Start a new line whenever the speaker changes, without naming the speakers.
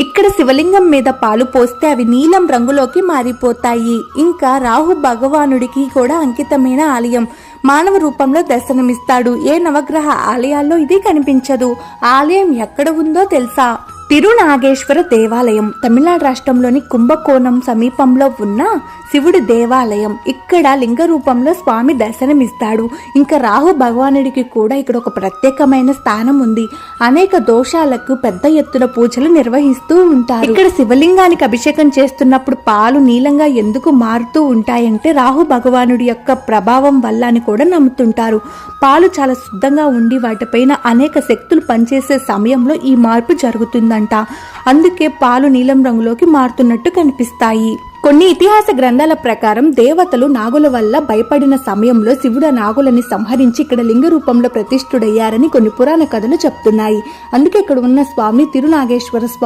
ఇక్కడ శివలింగం మీద పాలు పోస్తే అవి నీలం రంగులోకి మారిపోతాయి. ఇంకా రాహు భగవానుడికి కూడా అంకితమైన ఆలయం. మానవ రూపంలో దర్శనమిస్తాడు. ఏ నవగ్రహ ఆలయాల్లో ఇది కనిపించదు. ఆలయం ఎక్కడ ఉందో తెలుసా? తిరునాగేశ్వర దేవాలయం తమిళనాడు రాష్ట్రంలోని కుంభకోణం సమీపంలో ఉన్న శివుడి దేవాలయం. ఇక్కడ లింగ రూపంలో స్వామి దర్శనమిస్తాడు. ఇంకా రాహు భగవానుడికి కూడా ఇక్కడ ఒక ప్రత్యేకమైన స్థానం ఉంది. అనేక దోషాలకు పెద్ద ఎత్తున పూజలు నిర్వహిస్తూ ఉంటారు. ఇక్కడ శివలింగానికి అభిషేకం చేస్తున్నప్పుడు పాలు నీలంగా ఎందుకు మారుతూ ఉంటాయంటే రాహు భగవానుడి యొక్క ప్రభావం వల్ల అని కూడా నమ్ముతుంటారు. పాలు చాలా శుద్ధంగా ఉండి వాటిపైన అనేక శక్తులు పనిచేసే సమయంలో ఈ మార్పు జరుగుతుందంట. అందుకే పాలు నీలం రంగులోకి మారుతున్నట్టు కనిపిస్తాయి. కొన్ని ఇతిహాస గ్రంథాల ప్రకారం దేవతలు నాగుల వల్ల భయపడిన సమయంలో శివుడు నాగులని సంహరించి ఇక్కడ లింగ రూపంలో ప్రతిష్ఠుడయ్యారని కొన్ని పురాణ కథలు చెప్తున్నాయి. అందుకే ఇక్కడ ఉన్న స్వామిని తిరునాగేశ్వర స్వామి